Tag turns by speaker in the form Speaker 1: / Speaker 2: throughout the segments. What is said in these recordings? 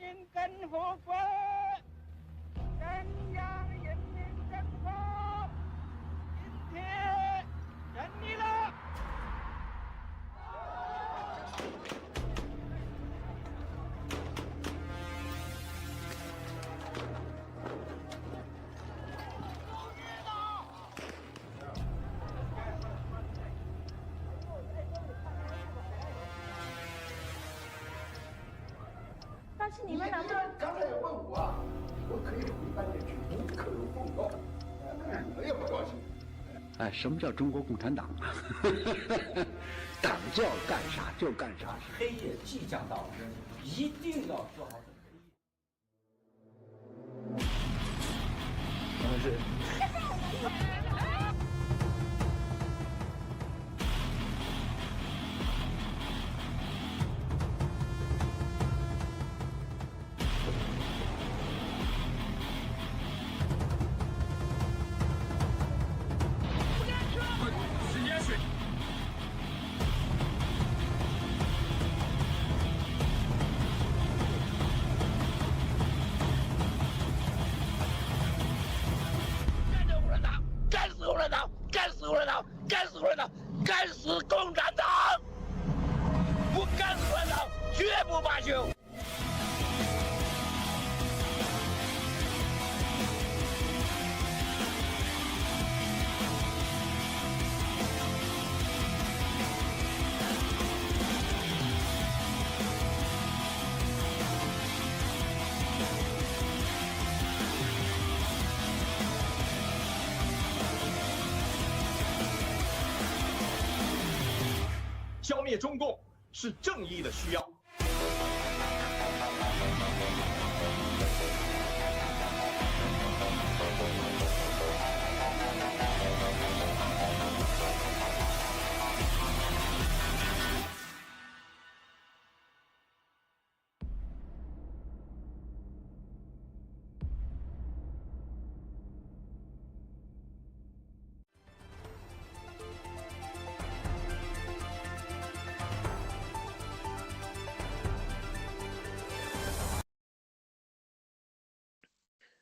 Speaker 1: 民跟护国，中央人民政府今天胜利了。
Speaker 2: 但是你们能不能？
Speaker 3: 刚才问我啊，我可以回半点去，无可奉告。我也不高兴。
Speaker 4: 哎，什么叫中国共产党啊？党叫干啥就干啥。
Speaker 5: 黑夜即将到，一定要做好准备。
Speaker 4: 是。
Speaker 1: 干死共产党！干死共产党！不干死共产党，绝不罢休！
Speaker 6: 消灭中共是正义的需要。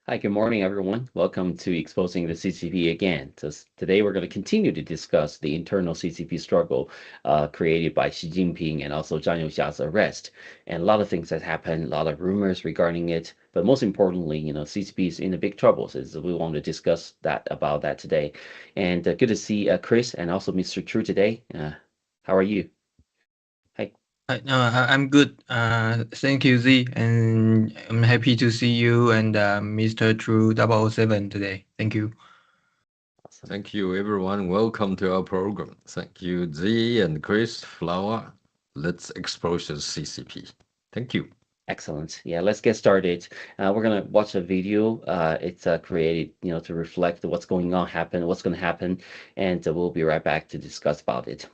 Speaker 7: Hi, good morning, everyone. Welcome to Exposing the CCP again. Today, we're going to continue to discuss the internal CCP struggle created by Xi Jinping and also Zhang Youxia's arrest. And a lot of things that happened, a lot of rumors regarding it. But most importantly, CCP is in a big trouble. So we want to discuss about that today. And good to see Chris and also Mr. True today. How are you? Hi.
Speaker 8: Hi, I'm good. Thank you, Z, and I'm happy to see you and Mr. True 007 today. Thank you.
Speaker 7: Awesome.
Speaker 9: Thank you, everyone. Welcome to our program. Thank you, Z and Chris, Flower. Let's expose the CCP. Thank you.
Speaker 7: Excellent. Yeah, let's get started. We're gonna watch a video. It's created, to reflect what's going to happen, and we'll be right back to discuss about it.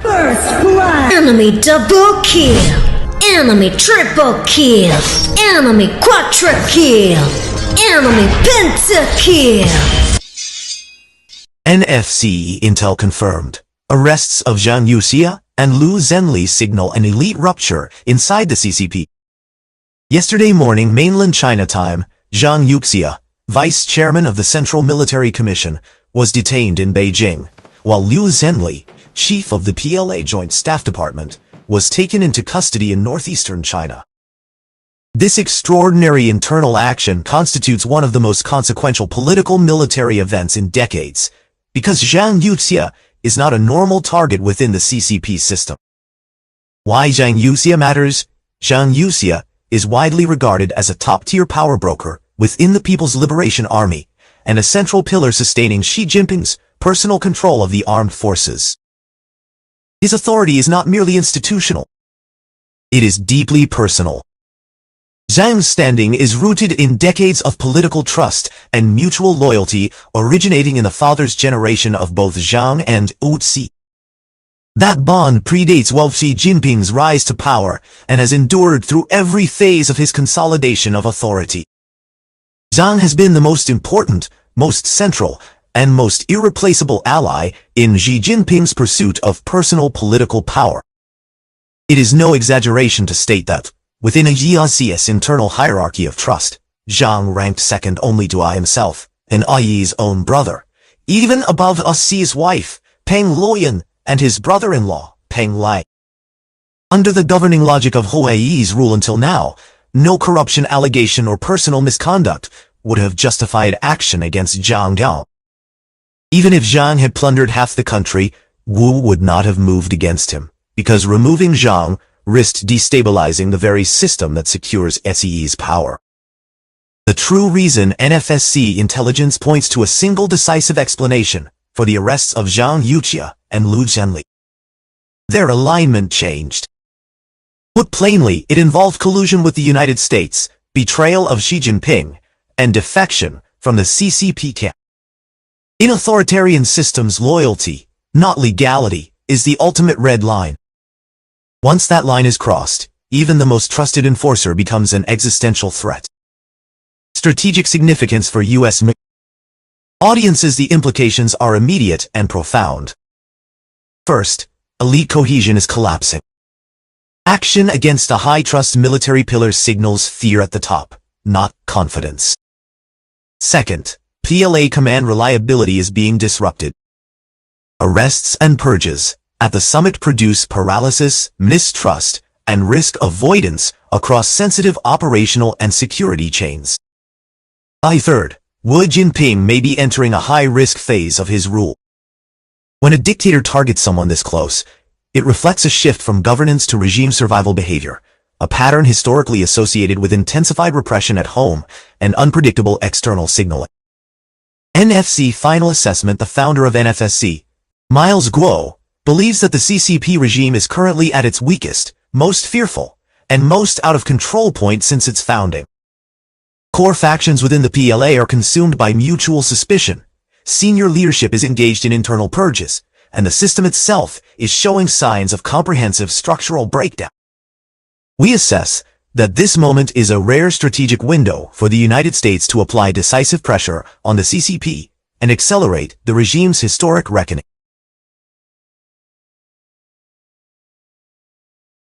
Speaker 10: First blood. Enemy double kill. Enemy triple kill. Enemy quadra kill. Enemy pentakill.
Speaker 11: NFC intel confirmed. Arrests of Zhang Youxia and Liu Zhenli signal an elite rupture inside the CCP. Yesterday morning mainland China time, Zhang Youxia, vice chairman of the Central Military Commission, was detained in Beijing, while Liu Zhenli, chief of the PLA Joint Staff Department, was taken into custody in northeastern China. This extraordinary internal action constitutes one of the most consequential political military events in decades, because Zhang Youxia is not a normal target within the CCP system. Why Zhang Youxia matters? Zhang Youxia is widely regarded as a top-tier power broker within the People's Liberation Army, and a central pillar sustaining Xi Jinping's personal control of the armed forces. His authority is not merely institutional. It is deeply personal. Zhang's standing is rooted in decades of political trust and mutual loyalty originating in the father's generation of both Zhang and Wu Ci. That bond predates Xi Jinping's rise to power and has endured through every phase of his consolidation of authority. Zhang has been the most important, most central, and most irreplaceable ally in Xi Jinping's pursuit of personal political power. It is no exaggeration to state that, Within a Yiazi's internal hierarchy of trust, Zhang ranked second only to Ai himself, and Ai's own brother, even above Ai's wife, Peng Luoyan, and his brother-in-law, Peng Lai. Under the governing logic of Huai's rule until now, no corruption allegation or personal misconduct would have justified action against Zhang Gao. Even if Zhang had plundered half the country, Wu would not have moved against him, because removing Zhang risked destabilizing the very system that secures SE's power. The true reason NFSC intelligence points to a single decisive explanation for the arrests of Zhang Yuqia and Lu Zhenli. Their alignment changed. Put plainly, it involved collusion with the United States, betrayal of Xi Jinping, and defection from the CCP camp. In authoritarian systems, loyalty, not legality, is the ultimate red line. Once that line is crossed, even the most trusted enforcer becomes an existential threat. Strategic significance for U.S. audiences. The implications are immediate and profound. First, elite cohesion is collapsing. Action against a high-trust military pillar signals fear at the top, not confidence. Second, PLA command reliability is being disrupted. Arrests and purges at the summit produce paralysis, mistrust, and risk avoidance across sensitive operational and security chains. Third, Wu Jinping may be entering a high-risk phase of his rule. When a dictator targets someone this close, it reflects a shift from governance to regime survival behavior, a pattern historically associated with intensified repression at home and unpredictable external signaling. NFC Final Assessment. The founder of NFSC, Miles Guo, believes that the CCP regime is currently at its weakest, most fearful, and most out-of-control point since its founding. Core factions within the PLA are consumed by mutual suspicion, senior leadership is engaged in internal purges, and the system itself is showing signs of comprehensive structural breakdown. We assess that this moment is a rare strategic window for the United States to apply decisive pressure on the CCP and accelerate the regime's historic reckoning.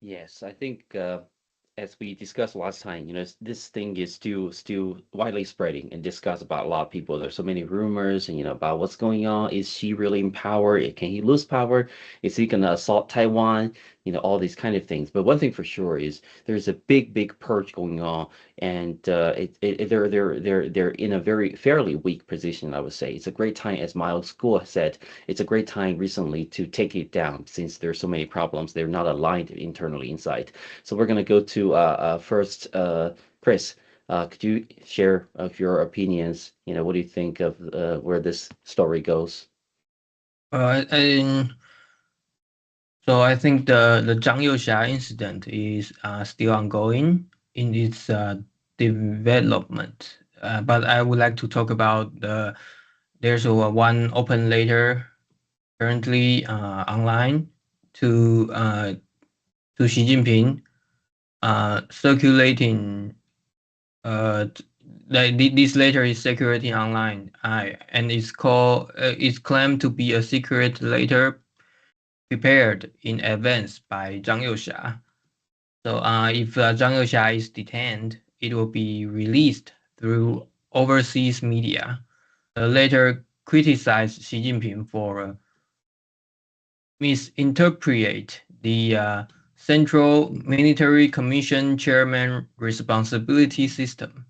Speaker 7: Yes, I think as we discussed last time, this thing is still widely spreading and discussed about a lot of people. There's so many rumors and about what's going on. Is Xi really in power? Can he lose power? Is he gonna assault Taiwan? All these kind of things. But one thing for sure is there's a big purge going on, and they're in a very fairly weak position, I would say. It's a great time, as Miles School said, it's a great time recently to take it down since there's so many problems. They're not aligned internally inside. So we're gonna go to first Chris. Could you share of your opinions? What do you think of where this story goes?
Speaker 8: So I think the Zhang Youxia incident is still ongoing in its development. But I would like to talk about there's one open letter currently online to Xi Jinping, circulating. This letter is circulating online, and it's claimed to be a secret letter prepared in advance by Zhang Youxia. So if Zhang Youxia is detained, it will be released through overseas media. The letter criticized Xi Jinping for misinterpret the Central Military Commission Chairman responsibility system.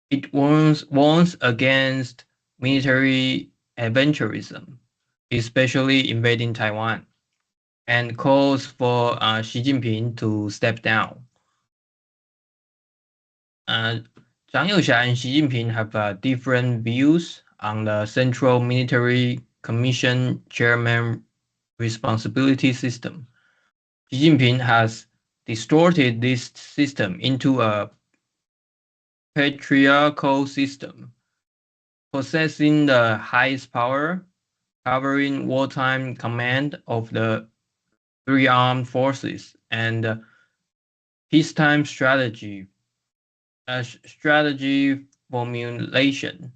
Speaker 8: It warns against military adventurism, especially invading Taiwan, and calls for Xi Jinping to step down. Zhang Youxia and Xi Jinping have different views on the Central Military Commission Chairman responsibility system. Xi Jinping has distorted this system into a patriarchal system, possessing the highest power, covering wartime command of the three armed forces, and peacetime strategy formulation,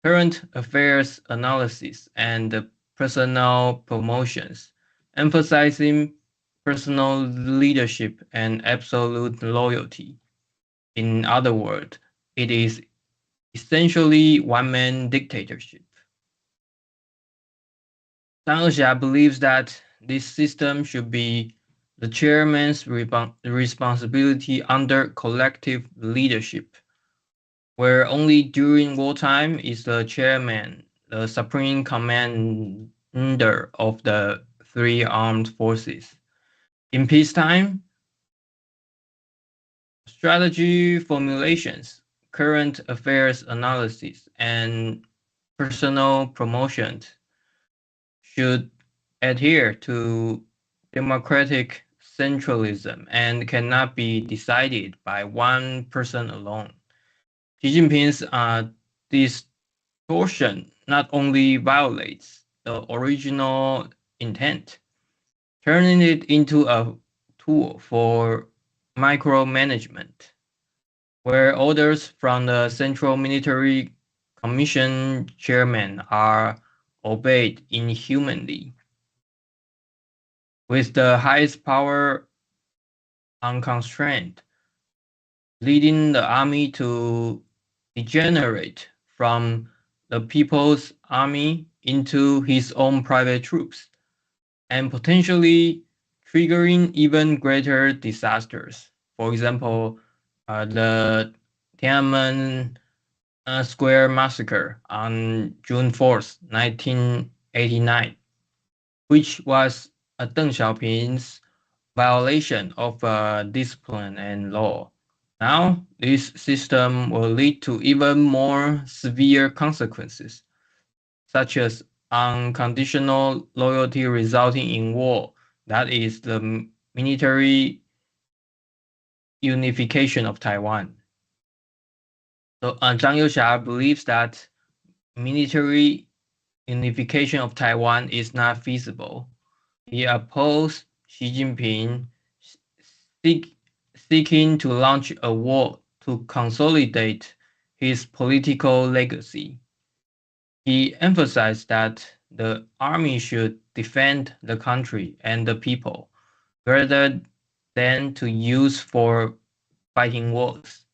Speaker 8: current affairs analysis, and personnel promotions, emphasizing personal leadership, and absolute loyalty. In other words, it is essentially one-man dictatorship. Zhang Youxia believes that this system should be the chairman's responsibility under collective leadership, where only during wartime is the chairman the supreme commander of the three armed forces. In peacetime, strategy formulations, current affairs analysis, and personal promotions should adhere to democratic centralism and cannot be decided by one person alone. Xi Jinping's distortion not only violates the original intent, turning it into a tool for micromanagement, where orders from the Central Military Commission chairman are obeyed inhumanly. With the highest power unconstrained, leading the army to degenerate from the People's Army into his own private troops, and potentially triggering even greater disasters. For example, the Tiananmen Square massacre on June 4th, 1989, which was Deng Xiaoping's violation of discipline and law. Now, this system will lead to even more severe consequences, such as unconditional loyalty resulting in war, that is, the military unification of Taiwan. So Zhang Youxia believes that military unification of Taiwan is not feasible. He opposed Xi Jinping seeking to launch a war to consolidate his political legacy. He emphasized that the army should defend the country and the people rather than to use for fighting wars.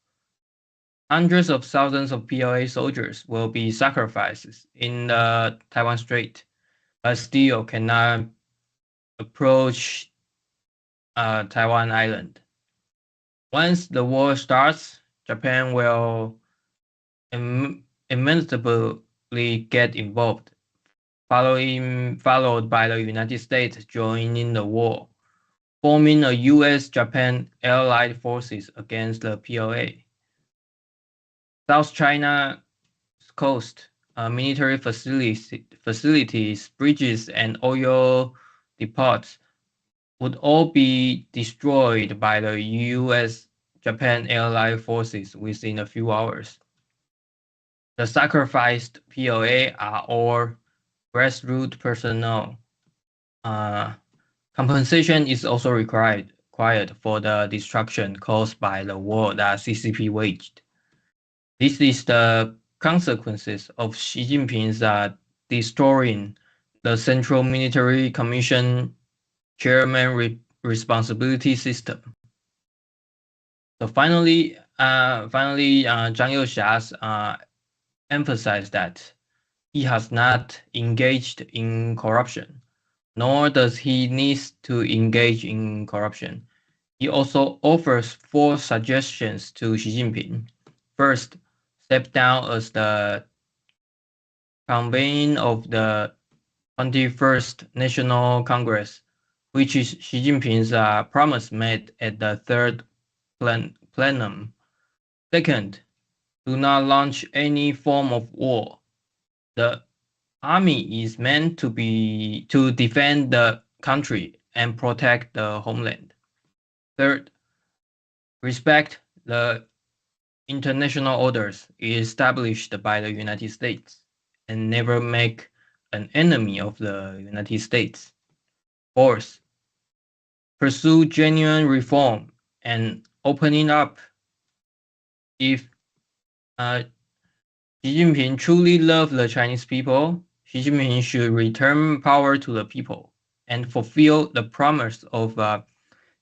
Speaker 8: Hundreds of thousands of PLA soldiers will be sacrificed in the Taiwan Strait, but still cannot approach Taiwan Island. Once the war starts, Japan will inevitably get involved, followed by the United States joining the war, forming a US-Japan allied forces against the PLA. South China coast military facilities, bridges, and oil depots would all be destroyed by the US-Japan allied forces within a few hours. The sacrificed PLA are all grassroots personnel. Compensation is also required for the destruction caused by the war that CCP waged. This is the consequences of Xi Jinping's destroying the Central Military Commission chairman responsibility system. So finally, Zhang Youxia's emphasized that he has not engaged in corruption, nor does he need to engage in corruption. He also offers 4 suggestions to Xi Jinping. First, step down as the convener of the 21st National Congress, which is Xi Jinping's promise made at the 3rd plenum. Second, do not launch any form of war. The army is meant to defend the country and protect the homeland. Third, respect the international orders established by the United States and never make an enemy of the United States. Fourth, pursue genuine reform and opening up. If Xi Jinping truly loved the Chinese people, Xi Jinping should return power to the people. and fulfill the promise of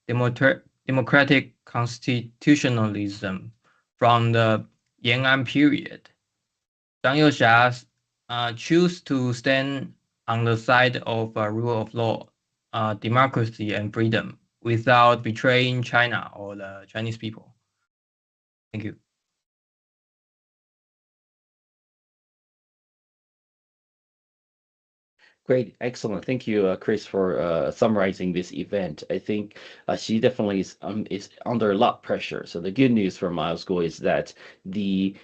Speaker 8: democratic constitutionalism from the Yan'an period. Zhang Youxia chose to stand on the side of rule of law, democracy, and freedom without betraying China or the Chinese people. Thank you.
Speaker 7: Great, excellent. Thank you, Chris, for summarizing this event. I think she definitely is under a lot of pressure. So the good news for Miles Go is that the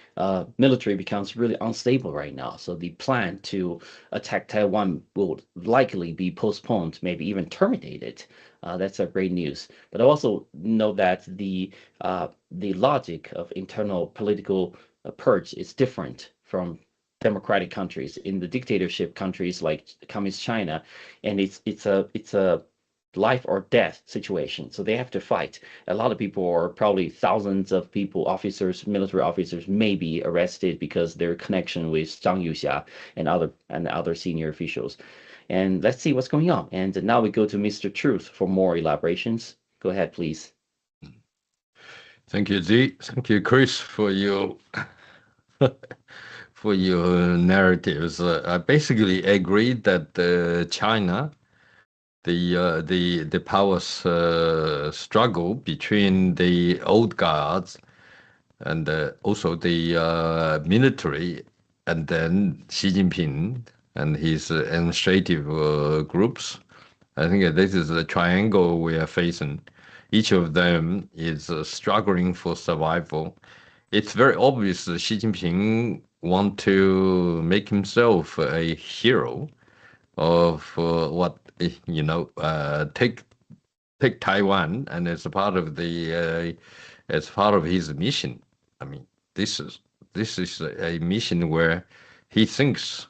Speaker 7: military becomes really unstable right now. So the plan to attack Taiwan will likely be postponed, maybe even terminated. That's a great news. But I also know that the logic of internal political purge is different from democratic countries. In the dictatorship countries like communist China, and it's a life or death situation, so they have to fight. A lot of people, or probably thousands of people, officers, military officers, may be arrested because their connection with Zhang Youxia and other senior officials. And let's see what's going on. And now we go to Mr. Truth for more elaborations. Go ahead, please.
Speaker 9: Thank you, Zi. Thank you, Chris, for your for your narratives. I basically agree that China, the powers struggle between the old guards and also the military, and then Xi Jinping and his administrative groups. I think this is the triangle we are facing. Each of them is struggling for survival. It's very obvious that Xi Jinping want to make himself a hero of take Taiwan, and as part of his mission. I mean, this is a mission where he thinks,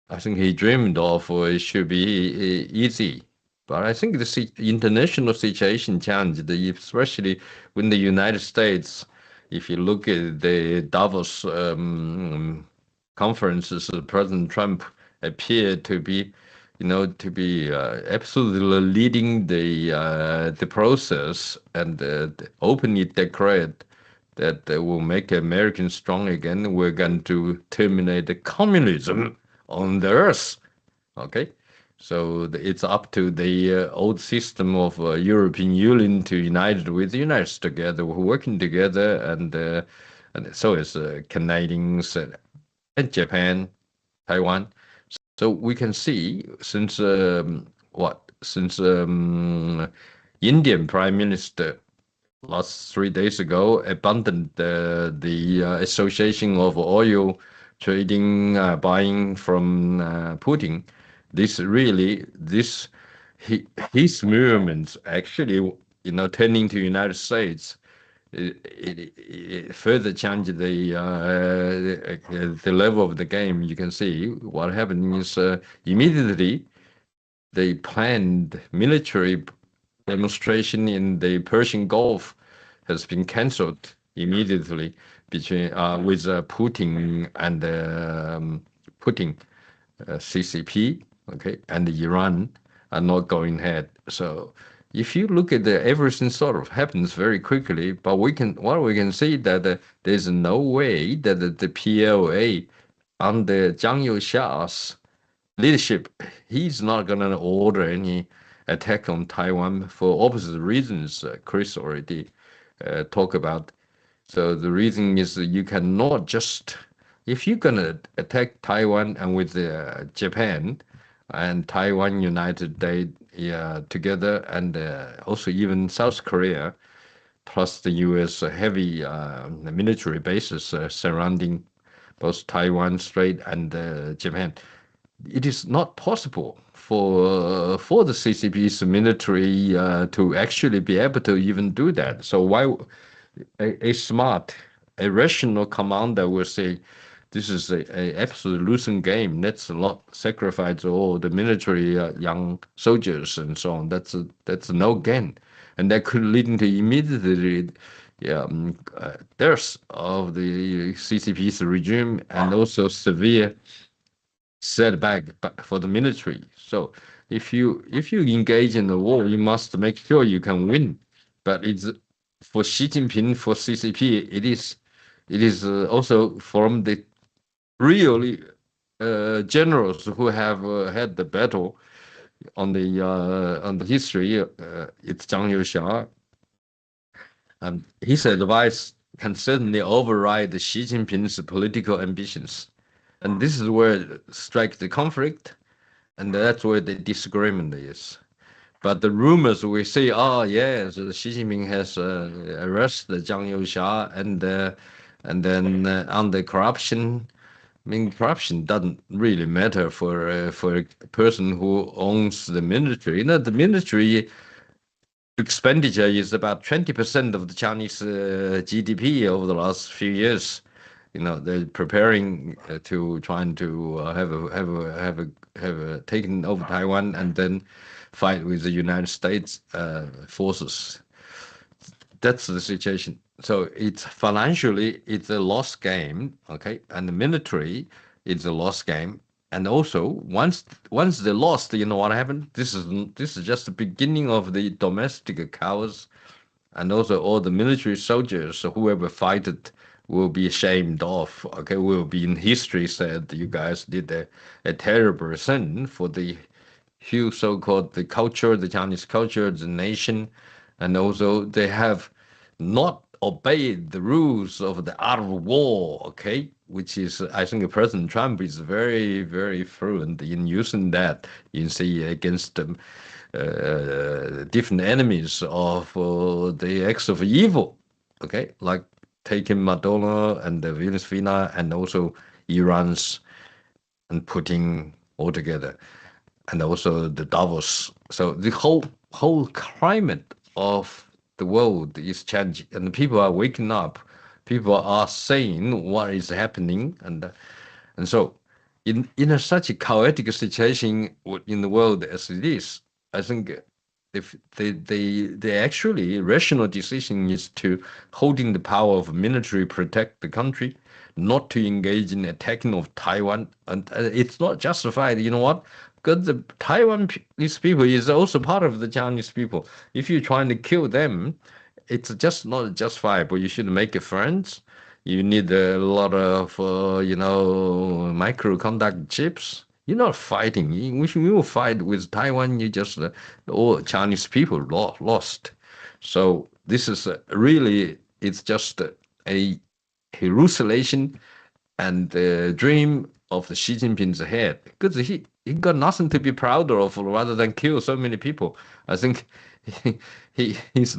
Speaker 9: I think he dreamed of it should be easy. But I think the international situation changed, especially when the United States, if you look at the Davos conferences, President Trump appeared to be, absolutely leading the process, and openly declared that they will make America strong again. We're going to terminate the communism on the earth. Okay. So it's up to the old system of European Union to unite with the United States together, working together, and so is Canadians and Japan, Taiwan. So we can see since Indian Prime Minister last 3 days ago abandoned the association of oil trading, buying from Putin. His movements actually, turning to United States, it further changed the level of the game. You can see what happened is immediately the planned military demonstration in the Persian Gulf has been cancelled immediately between with Putin and CCP. Okay, and Iran are not going ahead. So if you look at everything sort of happens very quickly, but we can see that there's no way that the PLA under Zhang Youxia's leadership, he's not going to order any attack on Taiwan for opposite reasons. Chris already talked about. So the reason is that you cannot just, if you're going to attack Taiwan and with Japan and Taiwan united together, and also even South Korea, plus the U.S. heavy military bases surrounding both Taiwan Strait and Japan, it is not possible for the CCP's military to actually be able to even do that. So why a smart, a rational commander will say, this is a absolute losing game. Let's not sacrifice all the military young soldiers and so on. That's no gain, and that could lead into immediately death of the CCP's regime, and also severe setback for the military. So if you engage in the war, you must make sure you can win. But it's for Xi Jinping, for CCP, it is also from the really generals who have had the battle on the history. It's Zhang Youxia. His advice can certainly override Xi Jinping's political ambitions, and this is where strikes the conflict, and that's where the disagreement is. But the rumors we say, oh yes, Xi Jinping has arrested Zhang Youxia, and then on the corruption. I mean, corruption doesn't really matter for a person who owns the military. You know, the military expenditure is about 20% of the Chinese GDP over the last few years. You know, they're preparing to trying to have taken over Taiwan and then fight with the United States forces. That's the situation. So it's financially, it's a lost game, okay? And the military, it's a lost game. And also, once they lost, you know what happened? This is just the beginning of the domestic chaos, and also all the military soldiers, whoever fight it, will be ashamed of. Okay, will be in history said you guys did a terrible sin for the huge so-called the culture, the Chinese culture, the nation, and also they have not obeyed the rules of the art of war, okay, which is, I think President Trump is very, very fluent in using that, you see, against different enemies of the acts of evil, okay, like taking Madonna and the Venezuela and also Iran's and Putin all together, and also the Davos. So the whole climate of the world is changing, and people are waking up. People are saying what is happening, and so in such a chaotic situation in the world as it is, I think if they actually rational decision is to holding the power of military protect the country, not to engage in attacking of Taiwan, and it's not justified. You know what? Because the Taiwanese people is also part of the Chinese people. If you're trying to kill them, it's just not justifiable. You should make friends. You need a lot of, microconduct chips. You're not fighting. If you fight with Taiwan, you just all Chinese people lost. So this is really, it's just a hallucination and the dream of the Xi Jinping's head, because he got nothing to be proud of rather than kill so many people. I think his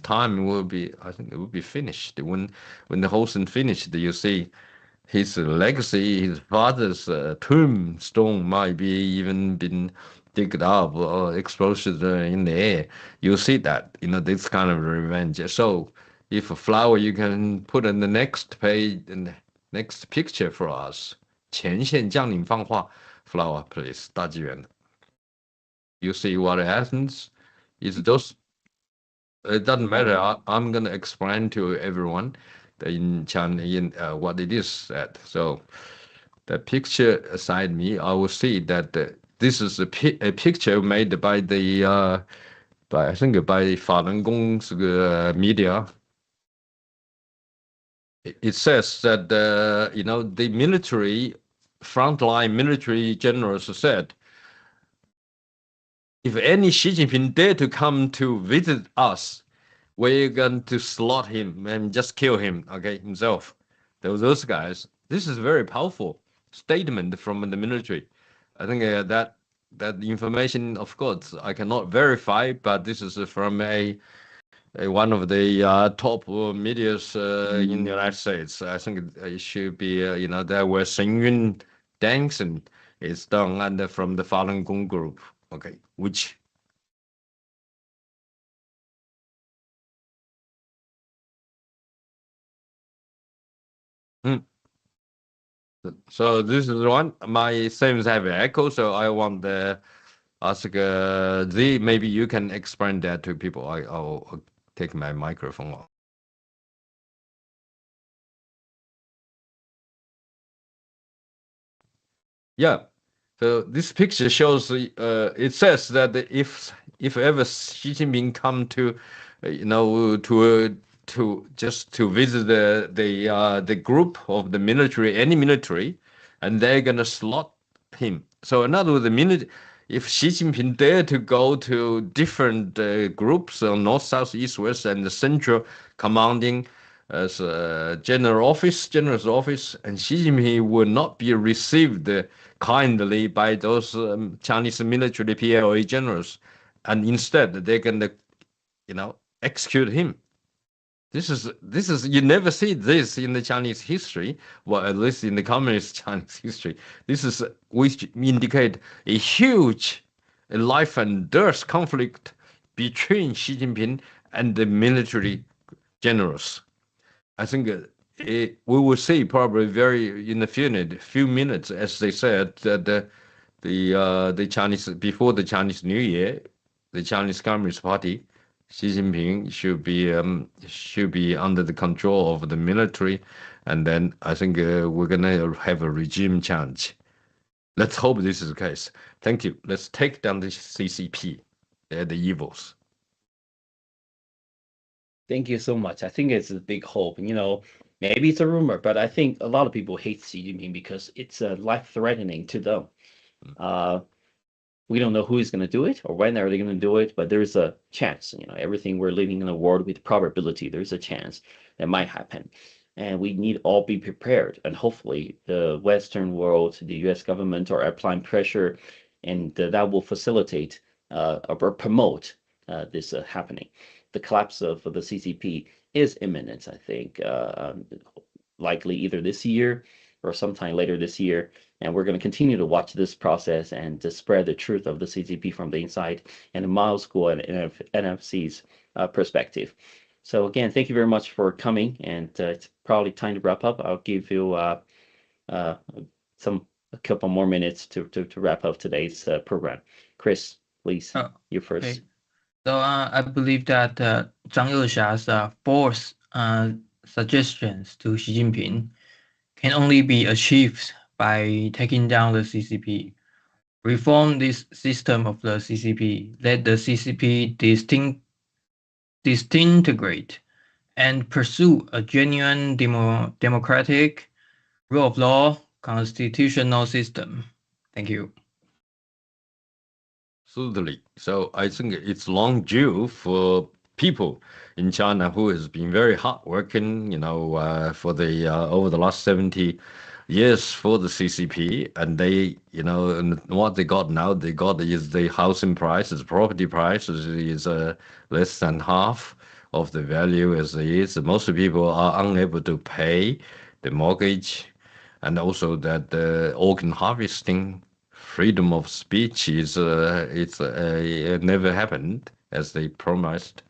Speaker 9: time will be, I think it will be finished when the whole thing finished. You see his legacy, his father's tombstone might be even been digged up or exploded in the air. You see that, this kind of revenge. So if a flower you can put in the next page, in the next picture for us. 前线将领放话 flower, please. 大纪元. You see what happens? Is those. It doesn't matter. I'm gonna explain to everyone in China what it is that. So the picture aside me, I will see that this is a picture made by the by I think by 法轮功media. It says that the military frontline military generals said, if any Xi Jinping dare to come to visit us, we're going to slaughter him and just kill him, okay, himself. Those guys. This is a very powerful statement from the military. I think that information, of course, I cannot verify, but this is from one of the top medias in the United States. I think it should be, there were Shengyun dancing. It's done under from the Falun Gong group, okay, which. So this is one. My seems have an echo, so I want to ask Z. Maybe you can explain that to people. I'll take my microphone off. Yeah, So this picture shows, it says that if ever Xi Jinping come to, to just to visit the group of the military, any military, and they're gonna slot him. So in other words, the minute if Xi Jinping dare to go to different groups on north, south, east, west, and the central commanding as general's office, and Xi Jinping will not be received kindly by those Chinese military PLA generals, and instead they're gonna, execute him. This is you never see this in the Chinese history, well, at least in the communist Chinese history. This is which indicate a huge life and death conflict between Xi Jinping and the military generals. I think we will see probably in a few minutes, as they said, that the Chinese, before the Chinese New Year, the Chinese Communist Party, Xi Jinping should be under the control of the military, and then I think we're gonna have a regime change. Let's hope this is the case. Thank you. Let's take down the CCP. They're the evils.
Speaker 7: Thank you so much. I think it's a big hope. Maybe it's a rumor, but I think a lot of people hate Xi Jinping because it's life-threatening to them. We don't know who is going to do it or when are they going to do it, but there's a chance. Everything we're living in a world with probability. There's a chance that might happen, and we need all be prepared. And hopefully, the Western world, the U.S. government, are applying pressure, and that will facilitate or promote this happening. The collapse of the CCP is imminent, I think, likely either this year or sometime later this year. And we're going to continue to watch this process and to spread the truth of the CCP from the inside and the Mao School and NFC's perspective. So again, thank you very much for coming. And it's probably time to wrap up. I'll give you a couple more minutes to wrap up today's program. Chris, please, you first.
Speaker 8: Okay. So I believe that Zhang Youxia's fourth suggestions to Xi Jinping can only be achieved by taking down the CCP. Reform this system of the CCP, let the CCP disintegrate, and pursue a genuine democratic, rule of law, constitutional system. Thank you.
Speaker 9: Absolutely. So I think it's long due for people in China who has been very hardworking, for the over the last 70 years for the CCP, and they, and what they got now, is the housing prices, property prices is less than half of the value as it is. Most people are unable to pay the mortgage, and also that the organ harvesting, freedom of speech is it never happened as they promised.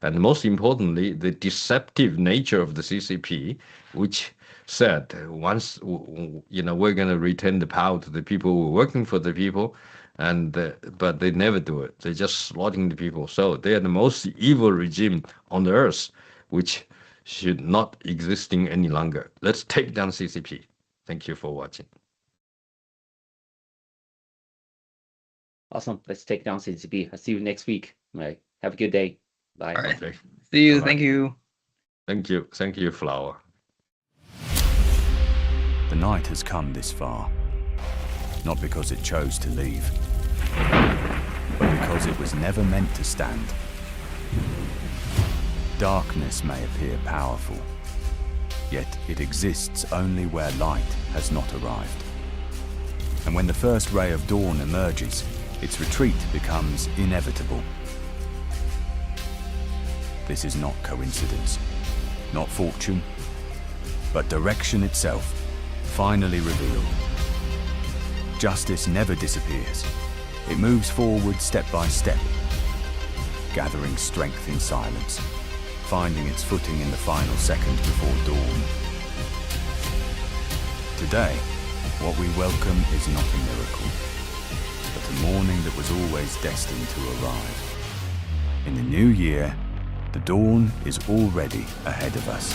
Speaker 9: And most importantly, the deceptive nature of the CCP, which said once we're going to return the power to the people who are working for the people, and but they never do it. They're just slaughtering the people. So they are the most evil regime on the earth, which should not existing any longer. Let's take down CCP. Thank you for watching.
Speaker 7: Awesome. Let's take down CCP. I'll see you next week. All right. Have a good day. Bye.
Speaker 8: All right.
Speaker 9: Okay.
Speaker 8: See you.
Speaker 9: Bye-bye.
Speaker 8: Thank you.
Speaker 9: Thank you. Thank you, Flower.
Speaker 12: The night has come this far, not because it chose to leave, but because it was never meant to stand. Darkness may appear powerful, yet it exists only where light has not arrived. And when the first ray of dawn emerges, its retreat becomes inevitable. This is not coincidence, not fortune, but direction itself, finally revealed. Justice never disappears. It moves forward step by step, gathering strength in silence, finding its footing in the final second before dawn. Today, what we welcome is not a miracle, but a morning that was always destined to arrive. In the new year, the dawn is already ahead of us.